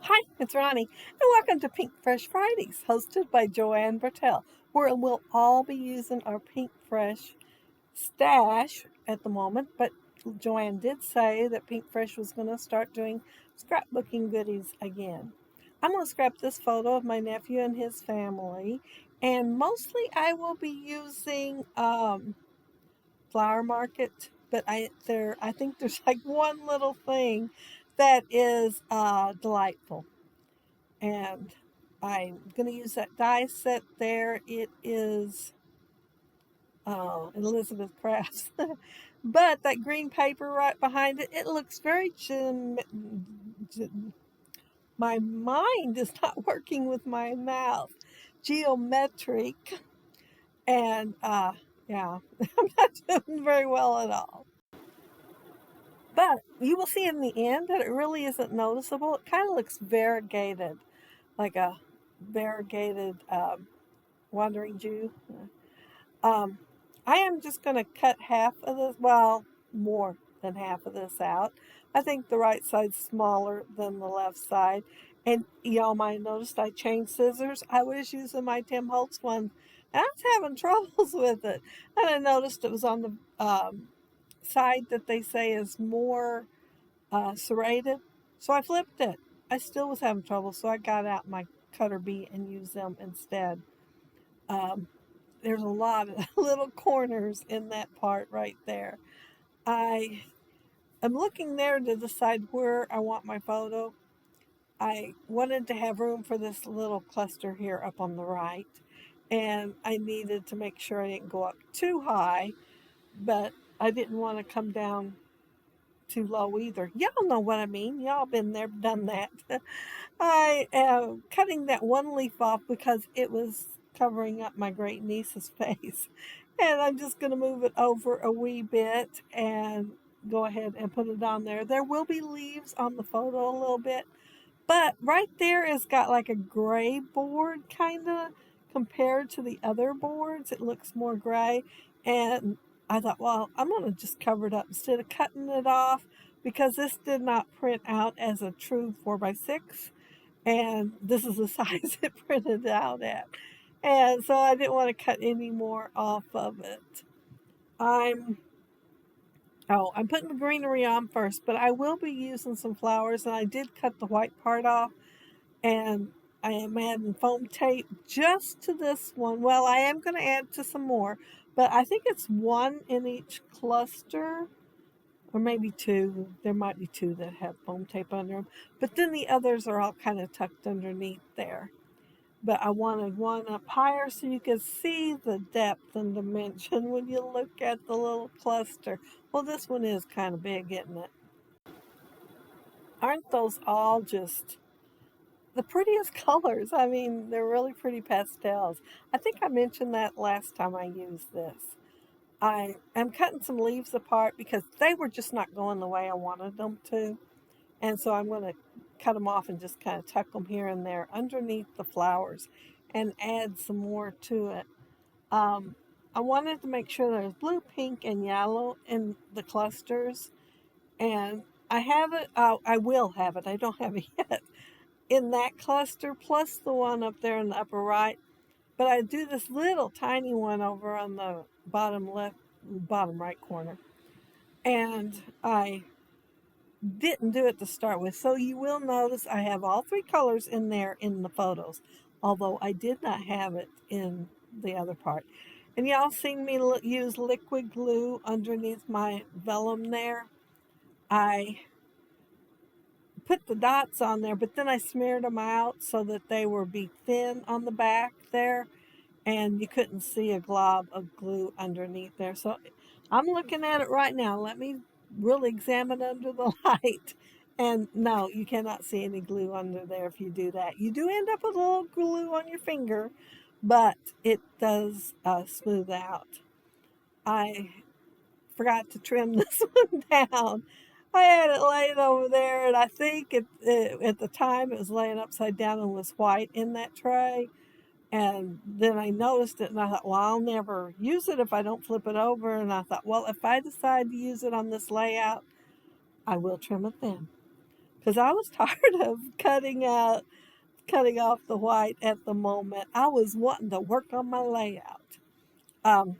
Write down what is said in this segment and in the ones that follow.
Hi, it's Ronnie, and welcome to Pinkfresh Fridays, hosted by Joanne Bertel, where we'll all be using our Pinkfresh stash at the moment. But Joanne did say that Pinkfresh was going to start doing scrapbooking goodies again. I'm going to scrap this photo of my nephew and his family, and mostly I will be using Flower Market, but I think there's like one little thing that is delightful, and I'm going to use that die set there. It is Elizabeth Crafts. But that green paper right behind it, it looks very my mind is not working with my mouth. Geometric. And yeah, I'm not doing very well at all. But you will see in the end that it really isn't noticeable. It kind of looks variegated, like a variegated wandering Jew. Um, I am just going to cut half of this, well, more than half of this out. I think the right side's smaller than the left side. And y'all might have noticed I changed scissors. I was using my Tim Holtz one, and I was having troubles with it. And I noticed it was on the side that they say is more serrated. So I flipped it. I still was having trouble, so I got out my cutter bee and used them instead. Um, there's a lot of little corners in that part right there. I am looking there to decide where I want my photo. I wanted to have room for this little cluster here up on the right, and I needed to make sure I didn't go up too high, but I didn't want to come down too low either. Y'all know what I mean. Y'all been there, done that. I am cutting that one leaf off because it was covering up my great niece's face. And I'm just going to move it over a wee bit and go ahead and put it on there. There will be leaves on the photo a little bit, but right there is got like a gray board kind of compared to the other boards. It looks more gray. And I thought, well, I'm going to just cover it up instead of cutting it off because this did not print out as a true 4x6. And this is the size it printed out at. And so I didn't want to cut any more off of it. I'm I'm putting the greenery on first, but I will be using some flowers, and I did cut the white part off, and I am adding foam tape just to this one. Well, I am going to add to some more, but I think it's one in each cluster, or maybe two. There might be two that have foam tape under them, but then the others are all kind of tucked underneath there. But I wanted one up higher so you could see the depth and dimension when you look at the little cluster. Well, this one is kind of big, isn't it? Aren't those all just the prettiest colors? I mean, they're really pretty pastels. I think I mentioned that last time I used this. I am cutting some leaves apart because they were just not going the way I wanted them to. And so I'm going to cut them off and just kind of tuck them here and there underneath the flowers and add some more to it. Um, I wanted to make sure there's blue, pink, and yellow in the clusters. And I have it, I will have it, I don't have it yet, in that cluster plus the one up there in the upper right. But I do this little tiny one over on the bottom left, bottom right corner. And I didn't do it to start with. So you will notice I have all three colors in there in the photos, although I did not have it in the other part. And y'all seen me use liquid glue underneath my vellum there. I put the dots on there, but then I smeared them out so that they were be thin on the back there, and you couldn't see a glob of glue underneath there. So I'm looking at it right now. Let me really examine under the light. And no, you cannot see any glue under there if you do that. You do end up with a little glue on your finger, but it does smooth out. I forgot to trim this one down. I had it laying over there, and I think at the time it was laying upside down and was white in that tray. And then I noticed it, and I thought, well, I'll never use it if I don't flip it over. And I thought, well, if I decide to use it on this layout, I will trim it then. because I was tired of cutting off the white at the moment. I was wanting to work on my layout. Um,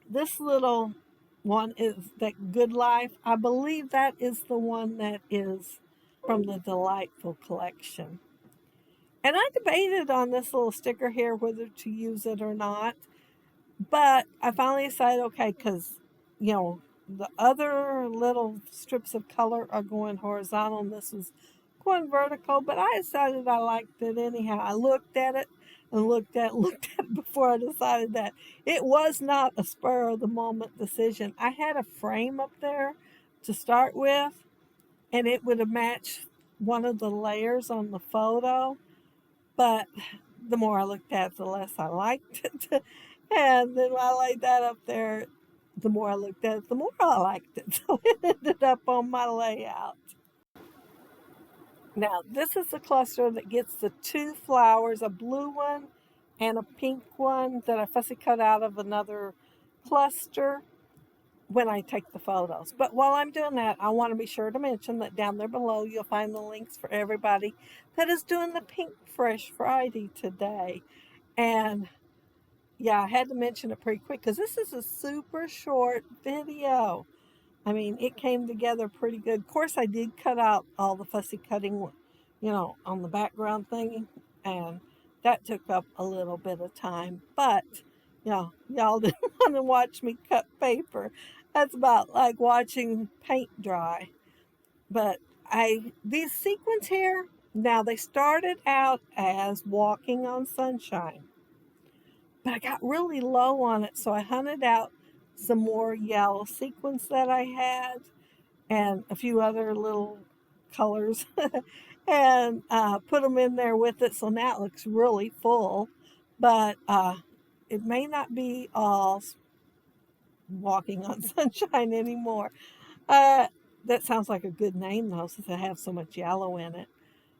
this little one is that Good Life. I believe that is the one that is from the Delightful collection. And I debated on this little sticker here whether to use it or not. But I finally decided, okay, because, the other little strips of color are going horizontal and this is going vertical. But I decided I liked it anyhow. I looked at it and looked at it before I decided that it was not a spur of the moment decision. I had a frame up there to start with, and it would have matched one of the layers on the photo. But the more I looked at it, the less I liked it. And then when I laid that up there, the more I looked at it, the more I liked it. So it ended up on my layout. Now, this is the cluster that gets the two flowers, a blue one and a pink one that I fussy cut out of another cluster when I take the photos. But while I'm doing that, I want to be sure to mention that down there below you'll find the links for everybody that is doing the Pinkfresh Friday today. And yeah, I had to mention it pretty quick because this is a super short video. I mean, it came together pretty good. Of course, I did cut out all the fussy cutting, on the background thing, and that took up a little bit of time. But, y'all didn't want to watch me cut paper. That's about like watching paint dry. But these sequins here, now they started out as walking on sunshine, but I got really low on it, so I hunted out some more yellow sequins that I had and a few other little colors and put them in there with it. So now it looks really full, but it may not be all walking on sunshine anymore. That sounds like a good name though, since I have so much yellow in it.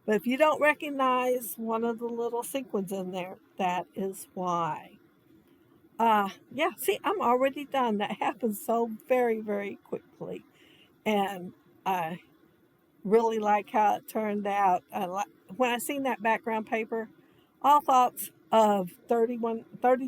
But if you don't recognize one of the little sequins in there, that is why. Yeah, see, I'm already done. That happened so very, very quickly. And I really like how it turned out. When I seen that background paper, all thoughts of 30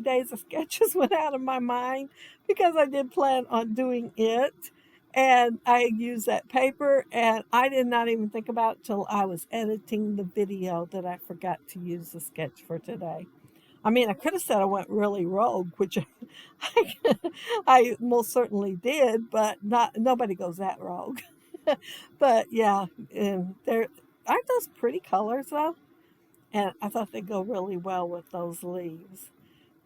days of sketches went out of my mind because I did plan on doing it. And I used that paper, and I did not even think about it till I was editing the video that I forgot to use the sketch for today. I mean, I could have said I went really rogue, which I, I most certainly did, but nobody goes that rogue. But yeah, and there aren't those pretty colors though, and I thought they'd go really well with those leaves.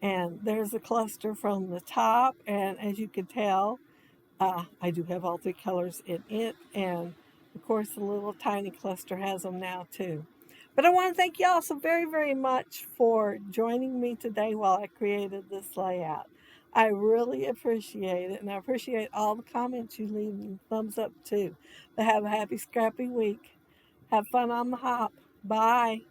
And there's a cluster from the top, and as you can tell, I do have all three colors in it, and of course the little tiny cluster has them now too. But I want to thank y'all so very, very much for joining me today while I created this layout. I really appreciate it, and I appreciate all the comments you leave and thumbs up too. But have a happy, scrappy week. Have fun on the hop. Bye.